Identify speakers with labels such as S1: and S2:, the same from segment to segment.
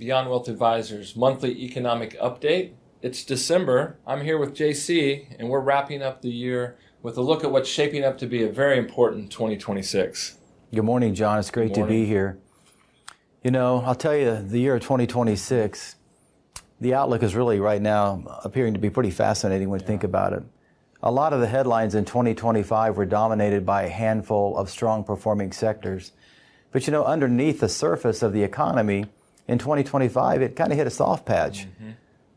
S1: Beyond Wealth Advisors monthly economic update. It's December. I'm here with JC, and we're wrapping up the year with a look at what's shaping up to be a very important 2026.
S2: Good morning, John. It's great to be here. You know, I'll tell you, the year of 2026, the outlook is really right now appearing to be pretty fascinating when you think about it. A lot of the headlines in 2025 were dominated by a handful of strong performing sectors. But you know, underneath the surface of the economy in 2025, it kind of hit a soft patch.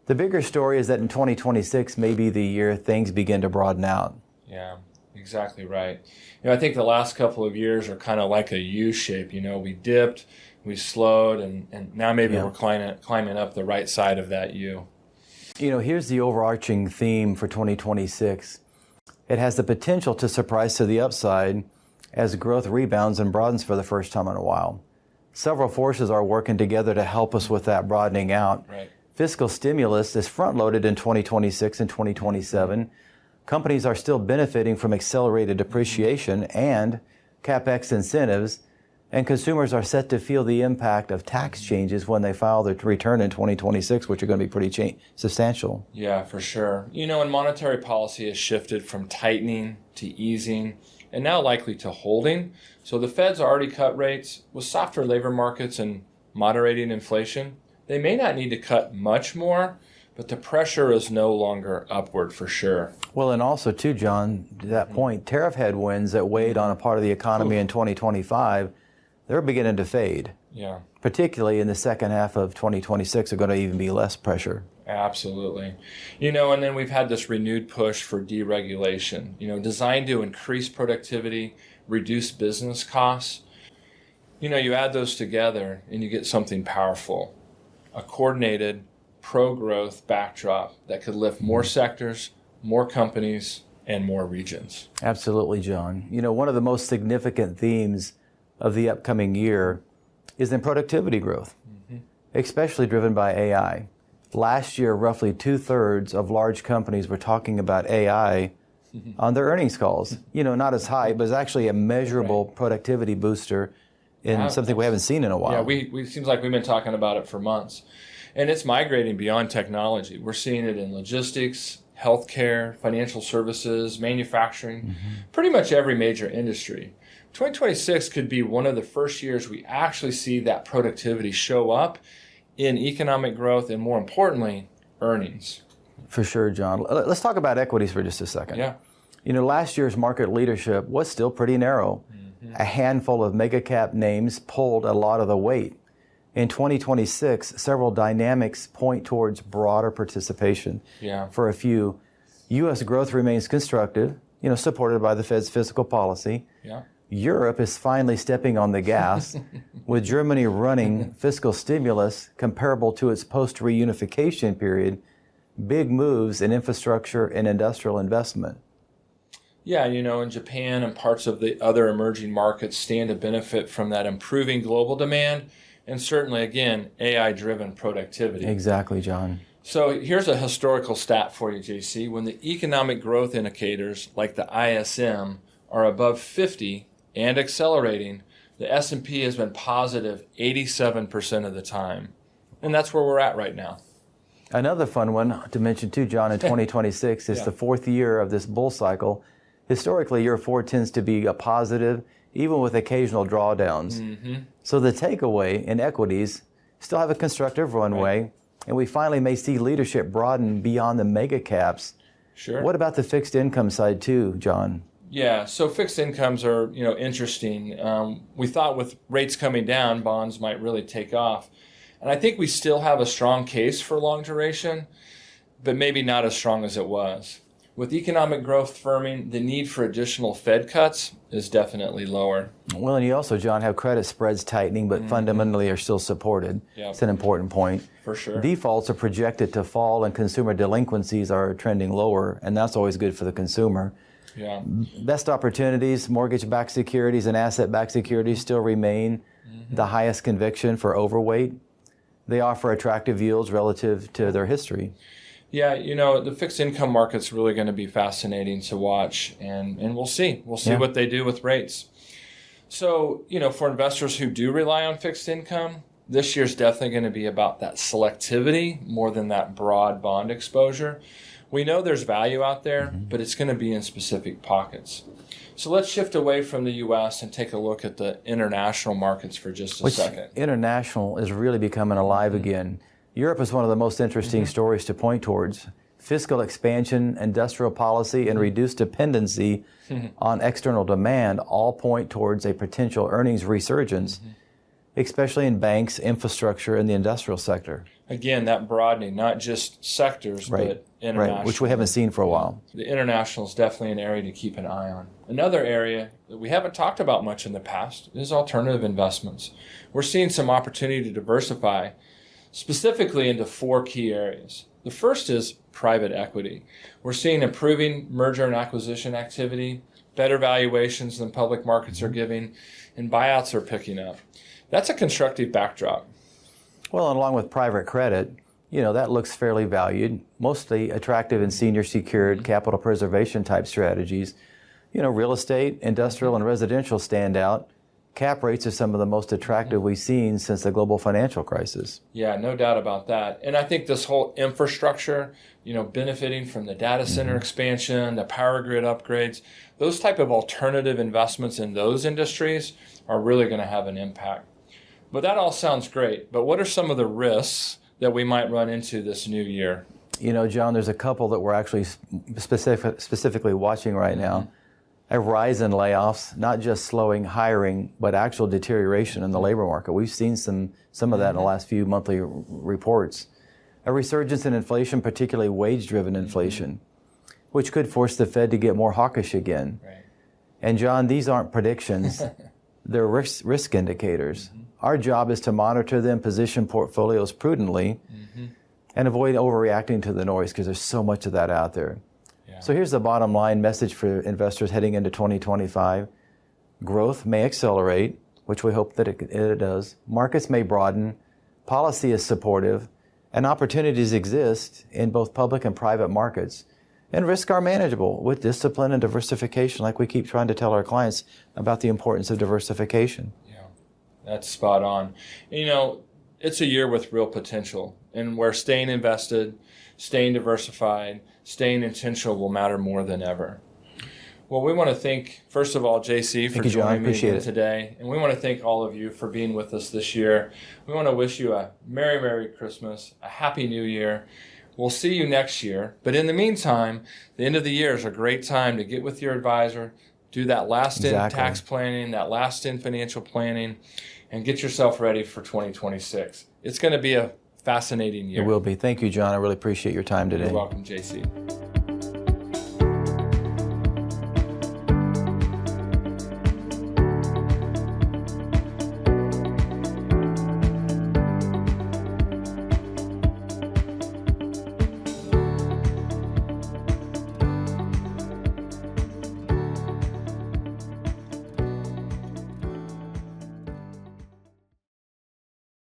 S2: The bigger story is that in 2026 may be the year things begin to broaden out.
S1: Yeah, exactly right. You know, I think the last couple of years are kind of like a U shape. You know, we dipped, we slowed, and now maybe we're climbing up the right side of that U.
S2: You know, here's the overarching theme for 2026. It has the potential to surprise to the upside as growth rebounds and broadens for the first time in a while. Several forces are working together to help us with that broadening out.
S1: Right.
S2: Fiscal stimulus is front-loaded in 2026 and 2027. Companies are still benefiting from accelerated depreciation and CapEx incentives, and consumers are set to feel the impact of tax changes when they file their return in 2026, which are going to be pretty substantial.
S1: Yeah, for sure. You know, and monetary policy has shifted from tightening to easing and now likely to holding. So the Fed's already cut rates. With softer labor markets and moderating inflation, they may not need to cut much more, but the pressure is no longer upward for sure.
S2: Well, and also too, John, to that point, tariff headwinds that weighed on a part of the economy in 2025, they're beginning to fade.
S1: Yeah.
S2: Particularly in the second half of 2026, there's going to even be less pressure.
S1: Absolutely. You know, and then we've had this renewed push for deregulation, you know, designed to increase productivity, reduce business costs. You know, you add those together and you get something powerful, a coordinated pro-growth backdrop that could lift more sectors, more companies, and more regions.
S2: Absolutely, John. You know, one of the most significant themes of the upcoming year is in productivity growth, especially driven by AI. Last year, roughly 2/3 of large companies were talking about AI on their earnings calls. You know, not as high, but it's actually a measurable productivity booster in something we haven't seen in a while.
S1: Yeah, we seems like we've been talking about it for months. And it's migrating beyond technology. We're seeing it in logistics, healthcare, financial services, manufacturing, pretty much every major industry. 2026 could be one of the first years we actually see that productivity show up in economic growth and, more importantly, earnings.
S2: For sure, John. Let's talk about equities for just a second.
S1: Yeah.
S2: You know, last year's market leadership was still pretty narrow. A handful of mega cap names pulled a lot of the weight. In 2026, several dynamics point towards broader participation.
S1: Yeah.
S2: For a few, U.S. growth remains constructive, you know, supported by the Fed's fiscal policy.
S1: Yeah.
S2: Europe is finally stepping on the gas, with Germany running fiscal stimulus comparable to its post-reunification period, big moves in infrastructure and industrial investment.
S1: Yeah, you know, in Japan and parts of the other emerging markets stand to benefit from that improving global demand and certainly, again, AI-driven productivity.
S2: Exactly, John.
S1: So here's a historical stat for you, JC. When the economic growth indicators like the ISM are above 50 and accelerating, the S&P has been positive 87% of the time. And that's where we're at right now.
S2: Another fun one to mention too, John, in 2026 is the fourth year of this bull cycle. Historically, year 4 tends to be a positive, even with occasional drawdowns. So the takeaway in equities still have a constructive runway, and we finally may see leadership broaden beyond the mega caps.
S1: Sure.
S2: What about the fixed income side too, John?
S1: Yeah, so fixed incomes are, you know, interesting. We thought with rates coming down, bonds might really take off. And I think we still have a strong case for long duration, but maybe not as strong as it was. With economic growth firming, the need for additional Fed cuts is definitely lower.
S2: Well, and you also, John, have credit spreads tightening, but fundamentally are still supported.
S1: Yep.
S2: It's an important point.
S1: For sure.
S2: Defaults are projected to fall and consumer delinquencies are trending lower, and that's always good for the consumer.
S1: Yeah.
S2: Best opportunities, mortgage-backed securities and asset-backed securities still remain the highest conviction for overweight. They offer attractive yields relative to their history.
S1: Yeah, you know, the fixed income market's really going to be fascinating to watch, and we'll see. We'll see what they do with rates. So, you know, for investors who do rely on fixed income, This year's definitely going to be about that selectivity more than that broad bond exposure. We know there's value out there, but it's going to be in specific pockets. So let's shift away from the U.S. and take a look at the international markets for just a second.
S2: International is really becoming alive again. Europe is one of the most interesting stories to point towards. Fiscal expansion, industrial policy, and reduced dependency on external demand all point towards a potential earnings resurgence, especially in banks, infrastructure, and the industrial sector.
S1: Again, that broadening, not just sectors, but international.
S2: Right, which we haven't seen for a while.
S1: The international is definitely an area to keep an eye on. Another area that we haven't talked about much in the past is alternative investments. We're seeing some opportunity to diversify specifically into 4 key areas. The first is private equity. We're seeing improving merger and acquisition activity, better valuations than public markets are giving, and buyouts are picking up. That's a constructive backdrop.
S2: Well, and along with private credit, that looks fairly valued, mostly attractive in senior secured capital preservation type strategies. Real estate, industrial, and residential stand out. Cap rates are some of the most attractive we've seen since the global financial crisis.
S1: Yeah, no doubt about that. And I think this whole infrastructure, benefiting from the data center expansion, the power grid upgrades, those type of alternative investments in those industries are really going to have an impact. But that all sounds great. But what are some of the risks that we might run into this new year?
S2: John, there's a couple that we're actually specifically watching right now. A rise in layoffs, not just slowing hiring, but actual deterioration in the labor market. We've seen some of that in the last few monthly reports. A resurgence in inflation, particularly wage-driven inflation, which could force the Fed to get more hawkish again.
S1: Right.
S2: And John, these aren't predictions. They're risk indicators. Our job is to monitor them, position portfolios prudently, and avoid overreacting to the noise because there's so much of that out there. So here's the bottom line message for investors heading into 2025. Growth may accelerate, which we hope that it does. Markets may broaden. Policy is supportive. And opportunities exist in both public and private markets. And risks are manageable with discipline and diversification, like we keep trying to tell our clients about the importance of diversification.
S1: Yeah, that's spot on. It's a year with real potential, and where staying invested, staying diversified, staying intentional will matter more than ever. Well, we want to thank, first of all, JC for joining me again today. And we want to thank all of you for being with us this year. We want to wish you a Merry, Merry Christmas, a Happy New Year. We'll see you next year. But in the meantime, the end of the year is a great time to get with your advisor, do that last-in tax planning, that last-in financial planning, and get yourself ready for 2026. It's going to be a fascinating year.
S2: It will be. Thank you, John. I really appreciate your time today.
S1: You're welcome, JC.